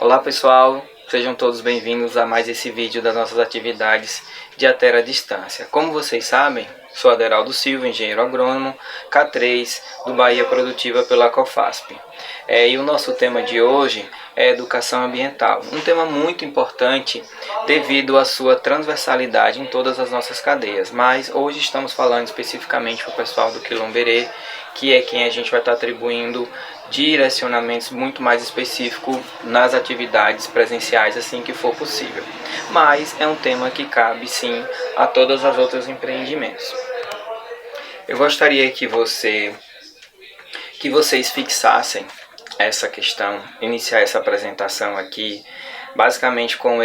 Olá pessoal, sejam todos bem-vindos a mais esse vídeo das nossas atividades de Atera à Distância. Como vocês sabem, sou Aderaldo Silva, engenheiro agrônomo, K3 do Bahia Produtiva pela COFASP. E o nosso tema de hoje é educação ambiental, um tema muito importante devido à sua transversalidade em todas as nossas cadeias, mas hoje estamos falando especificamente para o pessoal do Quilomberê, que é quem a gente vai estar atribuindo direcionamentos muito mais específicos nas atividades presenciais assim que for possível. Mas é um tema que cabe sim a todas as outras empreendimentos. Eu gostaria que vocês fixassem essa questão, iniciar essa apresentação aqui, basicamente com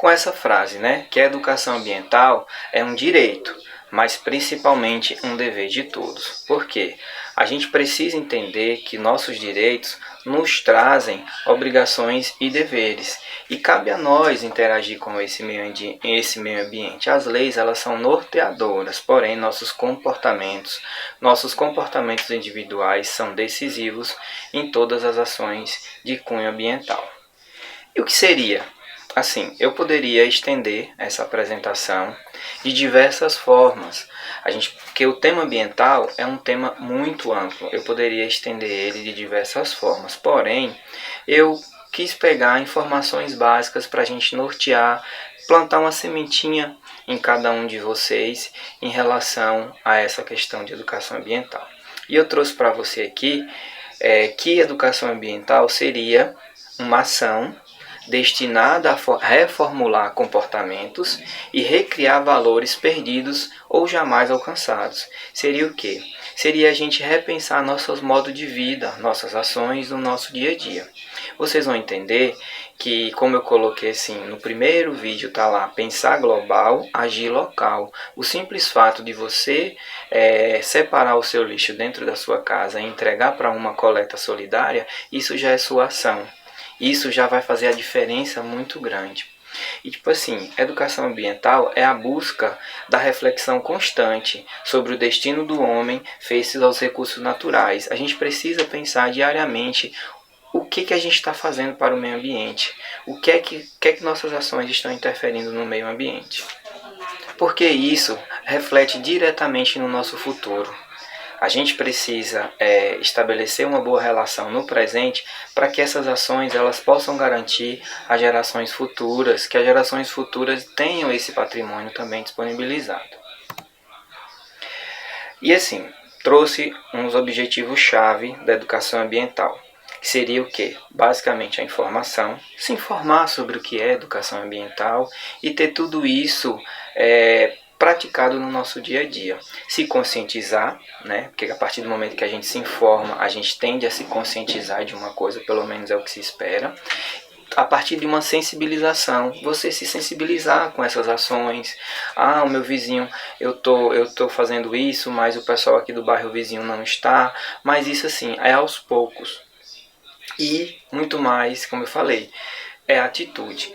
essa frase, né? Que a educação ambiental é um direito, mas principalmente um dever de todos. Por quê? A gente precisa entender que nossos direitos nos trazem obrigações e deveres, e cabe a nós interagir com esse meio ambiente. As leis, elas são norteadoras, porém nossos comportamentos individuais são decisivos em todas as ações de cunho ambiental. E o que seria? Assim, eu estender essa apresentação de diversas formas, porque o tema ambiental é um tema muito amplo, eu poderia estender ele de diversas formas, porém, eu quis pegar informações básicas para a gente nortear, plantar uma sementinha em cada um de vocês em relação a essa questão de educação ambiental. E eu trouxe para você aqui que educação ambiental seria uma ação destinada a reformular comportamentos e recriar valores perdidos ou jamais alcançados. Seria o quê? Seria a gente repensar nossos modos de vida, nossas ações no nosso dia a dia. Vocês vão entender que, como eu coloquei assim, no primeiro vídeo está lá, pensar global, agir local. O simples fato de você separar o seu lixo dentro da sua casa e entregar para uma coleta solidária, isso já é sua ação. Isso já vai fazer a diferença muito grande. E tipo assim, educação ambiental é a busca da reflexão constante sobre o destino do homem face aos recursos naturais. A gente precisa pensar diariamente o que a gente está fazendo para o meio ambiente, o que é que nossas ações estão interferindo no meio ambiente. Porque isso reflete diretamente no nosso futuro. A gente precisa estabelecer uma boa relação no presente para que essas ações elas possam garantir às gerações futuras, que as gerações futuras tenham esse patrimônio também disponibilizado. E assim, trouxe uns objetivos-chave da educação ambiental, que seria o quê? Basicamente a informação, se informar sobre o que é educação ambiental e ter tudo isso praticado no nosso dia a dia. Se conscientizar, né? Porque a partir do momento que a gente se informa, a gente tende a se conscientizar de uma coisa, pelo menos é o que se espera. A partir de uma sensibilização, você se sensibilizar com essas ações. O meu vizinho, eu tô fazendo isso, mas o pessoal aqui do bairro vizinho não está. Mas isso assim, é aos poucos. E muito mais, como eu falei, é atitude.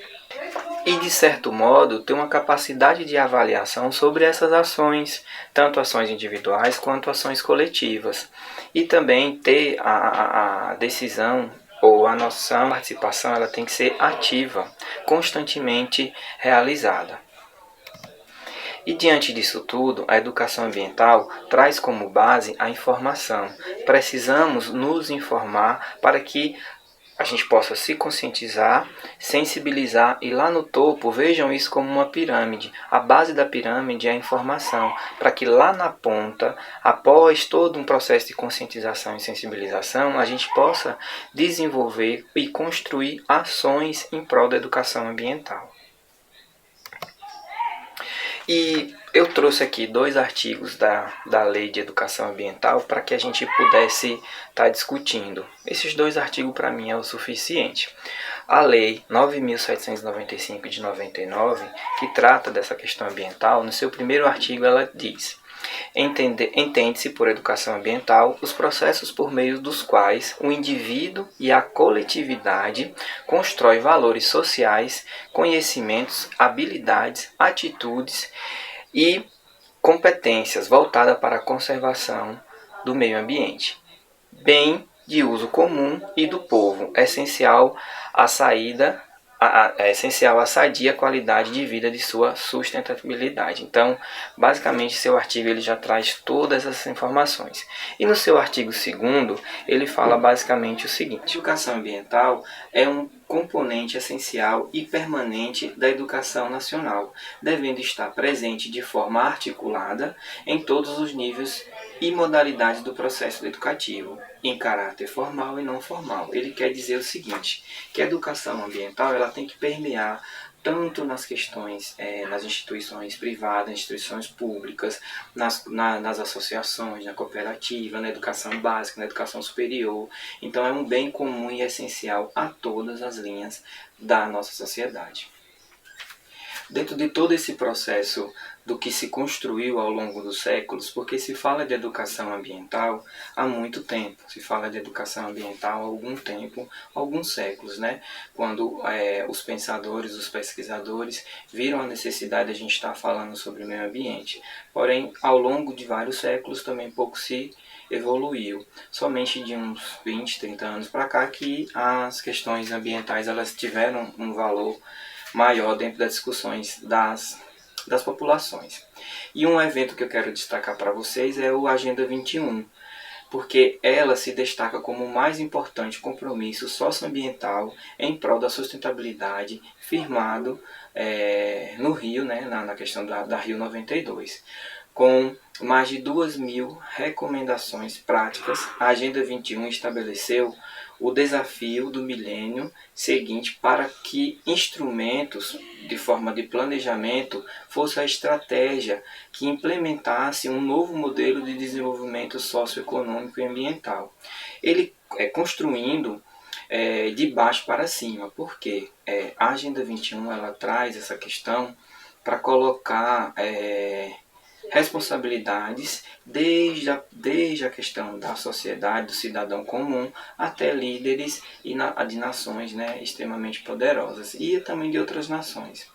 E de certo modo ter uma capacidade de avaliação sobre essas ações, tanto ações individuais quanto ações coletivas. E também ter a decisão ou a noção de participação, ela tem que ser ativa, constantemente realizada. E diante disso tudo, a educação ambiental traz como base a informação. Precisamos nos informar para que a gente possa se conscientizar, sensibilizar e lá no topo, vejam isso como uma pirâmide. A base da pirâmide é a informação, para que lá na ponta, após todo um processo de conscientização e sensibilização, a gente possa desenvolver e construir ações em prol da educação ambiental. E eu trouxe aqui 2 artigos da Lei de Educação Ambiental para que a gente pudesse estar discutindo. Esses 2 artigos para mim é o suficiente. A Lei 9.795 de 99, que trata dessa questão ambiental, no seu primeiro artigo ela diz: entende-se por educação ambiental os processos por meio dos quais o indivíduo e a coletividade constrói valores sociais, conhecimentos, habilidades, atitudes e competências voltadas para a conservação do meio ambiente, bem de uso comum e do povo, essencial à saída é essencial a sadia qualidade de vida de sua sustentabilidade. Então, basicamente, seu artigo ele já traz todas essas informações. E no seu artigo 2º, ele fala basicamente o seguinte: educação ambiental é um componente essencial e permanente da educação nacional, devendo estar presente de forma articulada em todos os níveis e modalidades do processo educativo, em caráter formal e não formal. Ele quer dizer o seguinte, que a educação ambiental ela tem que permear tanto nas questões, nas instituições privadas, instituições públicas, nas associações, na cooperativa, na educação básica, na educação superior. Então é um bem comum e essencial a todas as linhas da nossa sociedade. Dentro de todo esse processo do que se construiu ao longo dos séculos, porque se fala de educação ambiental há muito tempo, se fala de educação ambiental há algum tempo, alguns séculos, né? Quando os pensadores, os pesquisadores viram a necessidade de a gente estar falando sobre o meio ambiente. Porém, ao longo de vários séculos também pouco se evoluiu. Somente de uns 20, 30 anos para cá que as questões ambientais elas tiveram um valor maior dentro das discussões das populações. E um evento que eu quero destacar para vocês é o Agenda 21, porque ela se destaca como o mais importante compromisso socioambiental em prol da sustentabilidade firmado no Rio, né, na questão da Rio 92. Com mais de 2.000 recomendações práticas, a Agenda 21 estabeleceu o desafio do milênio seguinte para que instrumentos de forma de planejamento fosse a estratégia que implementasse um novo modelo de desenvolvimento socioeconômico e ambiental. Ele construindo de baixo para cima, porque a Agenda 21 ela traz essa questão para colocar responsabilidades desde a questão da sociedade, do cidadão comum, até líderes de nações, né, extremamente poderosas e também de outras nações.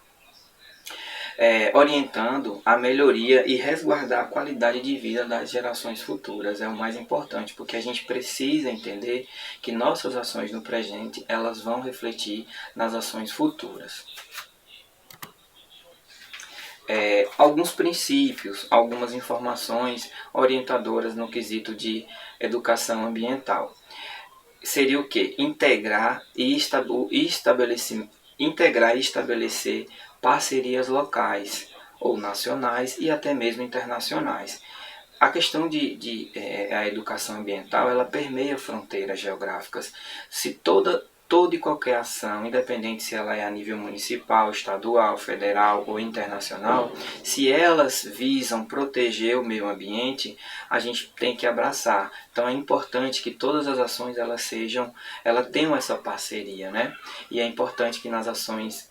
Orientando a melhoria e resguardar a qualidade de vida das gerações futuras. É o mais importante, porque a gente precisa entender que nossas ações no presente elas vão refletir nas ações futuras. Alguns princípios, algumas informações orientadoras no quesito de educação ambiental. Seria o quê? Integrar e estabelecer parcerias locais ou nacionais e até mesmo internacionais. A questão a educação ambiental, ela permeia fronteiras geográficas. Se toda e qualquer ação, independente se ela é a nível municipal, estadual, federal ou internacional, se elas visam proteger o meio ambiente, a gente tem que abraçar. Então é importante que todas as ações elas tenham essa parceria, né? E é importante que nas ações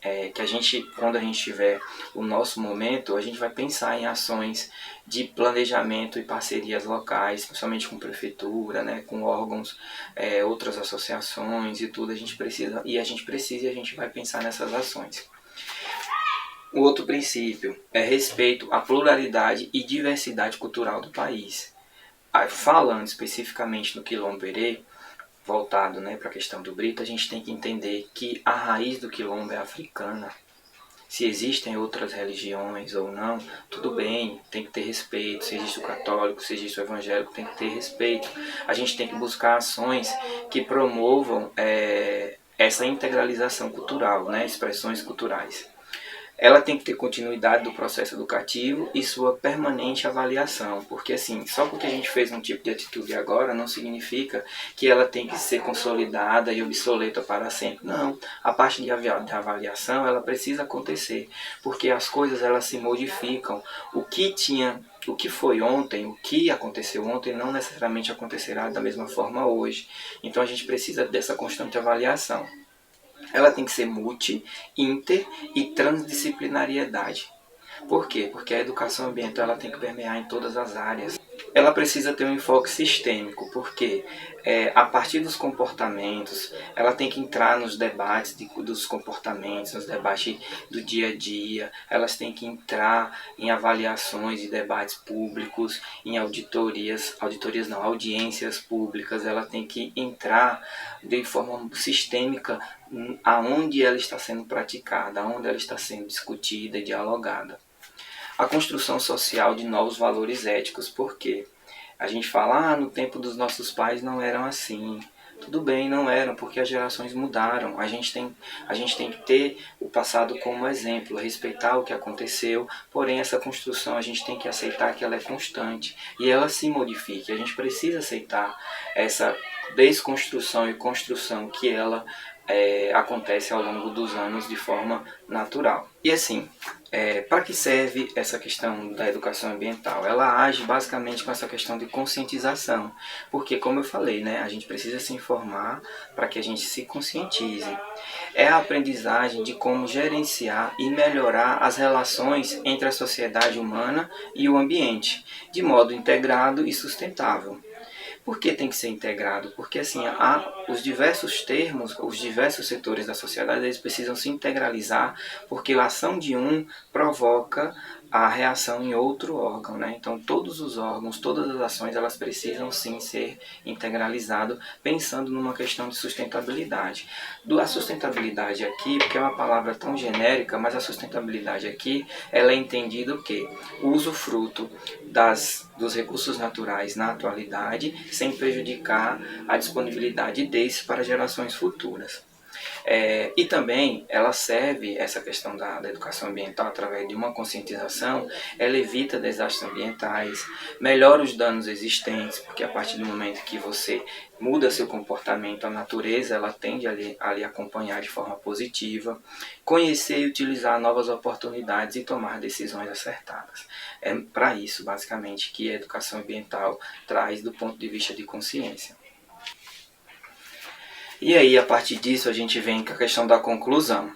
quando a gente tiver o nosso momento, a gente vai pensar em ações de planejamento e parcerias locais, principalmente com prefeitura, né, com órgãos, outras associações e tudo, a gente vai pensar nessas ações. O outro princípio é respeito à pluralidade e diversidade cultural do país. Falando especificamente no Quilombo Herê, voltado, né, para a questão do Brito, a gente tem que entender que a raiz do Quilombo é africana. Se existem outras religiões ou não, tudo bem, tem que ter respeito. Se existe o católico, se existe o evangélico, tem que ter respeito. A gente tem que buscar ações que promovam essa integralização cultural, né? Expressões culturais. Ela tem que ter continuidade do processo educativo e sua permanente avaliação, porque assim, só porque a gente fez um tipo de atitude agora não significa que ela tem que ser consolidada e obsoleta para sempre. Não, a parte de avaliação ela precisa acontecer, porque as coisas elas se modificam. O que foi ontem, o que aconteceu ontem não necessariamente acontecerá da mesma forma hoje. Então a gente precisa dessa constante avaliação. Ela tem que ser multi, inter e transdisciplinariedade. Por quê? Porque a educação ambiental ela tem que permear em todas as áreas. ela precisa ter um enfoque sistêmico, porque a partir dos comportamentos, ela tem que entrar nos debates dos comportamentos, nos debates do dia a dia, elas têm que entrar em avaliações e debates públicos, em auditorias não, audiências públicas, ela tem que entrar de forma sistêmica aonde ela está sendo praticada, aonde ela está sendo discutida e dialogada. A construção social de novos valores éticos, porque a gente fala, no tempo dos nossos pais não eram assim. Tudo bem, não eram, porque as gerações mudaram. A gente tem que ter o passado como exemplo, respeitar o que aconteceu, porém essa construção a gente tem que aceitar que ela é constante e ela se modifique. A gente precisa aceitar essa desconstrução e construção que ela acontece ao longo dos anos de forma natural. E assim, para que serve essa questão da educação ambiental? Ela age basicamente com essa questão de conscientização, porque como eu falei, né, a gente precisa se informar para que a gente se conscientize. É a aprendizagem de como gerenciar e melhorar as relações entre a sociedade humana e o ambiente, de modo integrado e sustentável. Por que tem que ser integrado? Porque assim, os diversos termos, os diversos setores da sociedade, eles precisam se integralizar, porque a ação de um provoca a reação em outro órgão, né? Então todos os órgãos, todas as ações, elas precisam sim ser integralizadas, pensando numa questão de sustentabilidade. A sustentabilidade aqui, porque é uma palavra tão genérica, mas a sustentabilidade aqui, ela é entendida o quê? O usufruto dos recursos naturais na atualidade, sem prejudicar a disponibilidade desses para gerações futuras. E também ela serve, essa questão da educação ambiental, através de uma conscientização, ela evita desastres ambientais, melhora os danos existentes, porque a partir do momento que você muda seu comportamento, a natureza ela tende a lhe acompanhar de forma positiva, conhecer e utilizar novas oportunidades e tomar decisões acertadas. É para isso, basicamente, que a educação ambiental traz do ponto de vista de consciência. E aí, a partir disso, a gente vem com a questão da conclusão.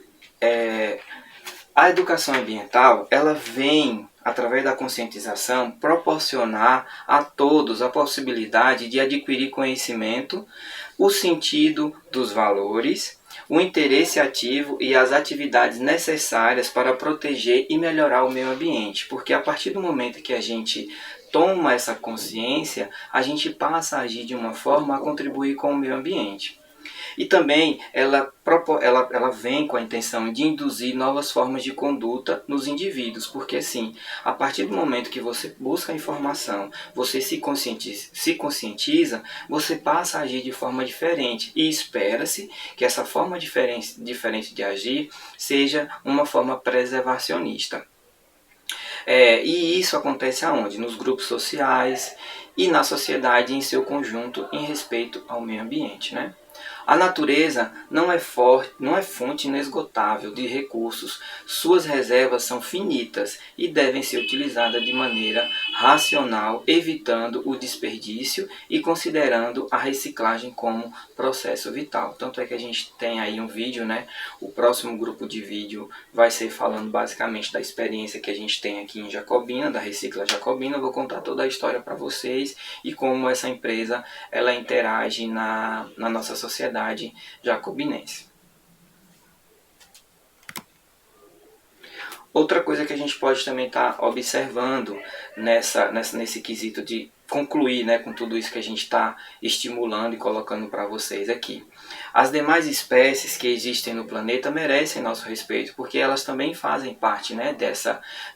A educação ambiental, ela vem, através da conscientização, proporcionar a todos a possibilidade de adquirir conhecimento, o sentido dos valores, o interesse ativo e as atividades necessárias para proteger e melhorar o meio ambiente. Porque a partir do momento que a gente toma essa consciência, a gente passa a agir de uma forma a contribuir com o meio ambiente. E também ela vem com a intenção de induzir novas formas de conduta nos indivíduos, porque assim, a partir do momento que você busca a informação, você se conscientiza, você passa a agir de forma diferente e espera-se que essa forma diferente de agir seja uma forma preservacionista. E isso acontece aonde? Nos grupos sociais e na sociedade em seu conjunto em respeito ao meio ambiente, né? A natureza não é fonte inesgotável de recursos, suas reservas são finitas e devem ser utilizadas de maneira racional, evitando o desperdício e considerando a reciclagem como processo vital. Tanto é que a gente tem aí um vídeo, né? O próximo grupo de vídeo vai ser falando basicamente da experiência que a gente tem aqui em Jacobina, da Recicla Jacobina. Eu vou contar toda a história para vocês e como essa empresa ela interage na nossa sociedade jacobinense. Outra coisa que a gente pode também estar observando nesse quesito de concluir, né, com tudo isso que a gente está estimulando e colocando para vocês aqui. As demais espécies que existem no planeta merecem nosso respeito, porque elas também fazem parte, né,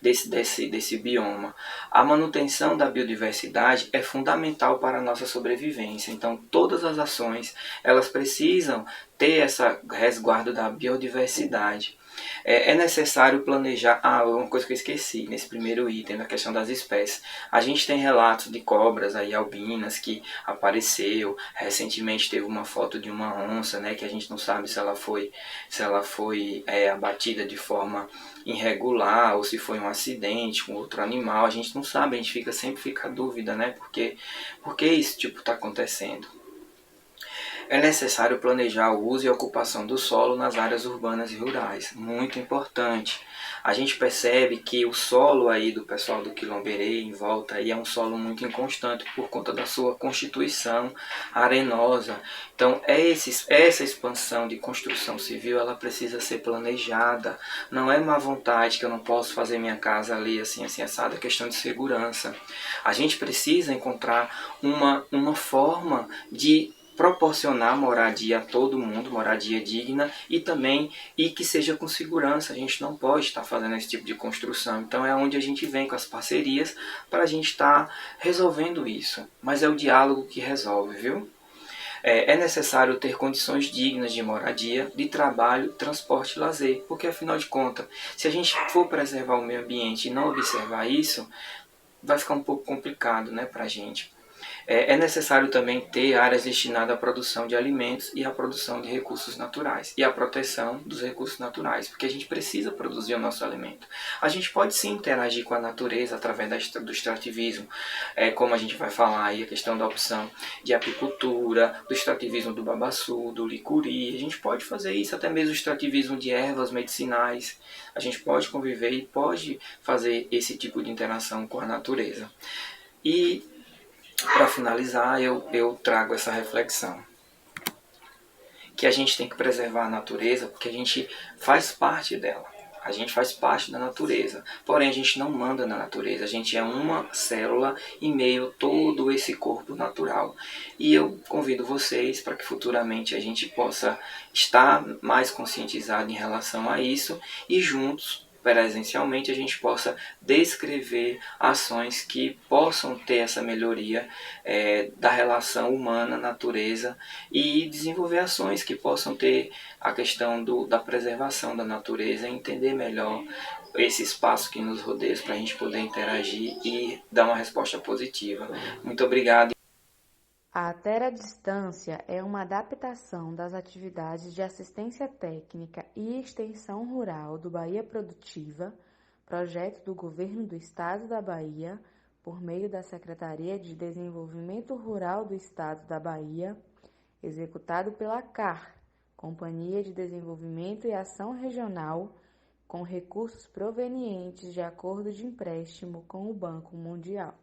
desse bioma. A manutenção da biodiversidade é fundamental para a nossa sobrevivência, então todas as ações elas precisam ter esse resguardo da biodiversidade. É necessário planejar. Uma coisa que eu esqueci nesse primeiro item, na questão das espécies. A gente tem relatos de cobras aí albinas que apareceu. Recentemente teve uma foto de uma onça, né, que a gente não sabe se ela foi abatida de forma irregular ou se foi um acidente com outro animal. A gente não sabe, a gente sempre fica a dúvida, né, por que isso tipo está acontecendo. É necessário planejar o uso e a ocupação do solo nas áreas urbanas e rurais. Muito importante. A gente percebe que o solo aí do pessoal do Quilomberê em volta aí é um solo muito inconstante por conta da sua constituição arenosa. Então, essa expansão de construção civil, ela precisa ser planejada. Não é má vontade que eu não posso fazer minha casa ali assim, assim, assada, é questão de segurança. A gente precisa encontrar uma forma de proporcionar moradia a todo mundo, moradia digna e que seja com segurança. A gente não pode estar fazendo esse tipo de construção. Então é onde a gente vem com as parcerias para a gente estar resolvendo isso. Mas é o diálogo que resolve, viu? É necessário ter condições dignas de moradia, de trabalho, transporte e lazer, porque afinal de contas, se a gente for preservar o meio ambiente e não observar isso, vai ficar um pouco complicado, né, para a gente. É necessário também ter áreas destinadas à produção de alimentos e à produção de recursos naturais e à proteção dos recursos naturais, porque a gente precisa produzir o nosso alimento. A gente pode sim interagir com a natureza através do extrativismo, como a gente vai falar aí, a questão da opção de apicultura, do extrativismo do babaçu, do licuri. A gente pode fazer isso, até mesmo o extrativismo de ervas medicinais. A gente pode conviver e pode fazer esse tipo de interação com a natureza. E para finalizar, eu trago essa reflexão. Que a gente tem que preservar a natureza porque a gente faz parte dela. A gente faz parte da natureza. Porém, a gente não manda na natureza. A gente é uma célula em meio a todo esse corpo natural. E eu convido vocês para que futuramente a gente possa estar mais conscientizado em relação a isso e juntos presencialmente a gente possa descrever ações que possam ter essa melhoria da relação humana-natureza e desenvolver ações que possam ter a questão da preservação da natureza, entender melhor esse espaço que nos rodeia para a gente poder interagir e dar uma resposta positiva. Muito obrigado. A Terra Distância é uma adaptação das atividades de assistência técnica e extensão rural do Bahia Produtiva, projeto do Governo do Estado da Bahia, por meio da Secretaria de Desenvolvimento Rural do Estado da Bahia, executado pela CAR, Companhia de Desenvolvimento e Ação Regional, com recursos provenientes de acordo de empréstimo com o Banco Mundial.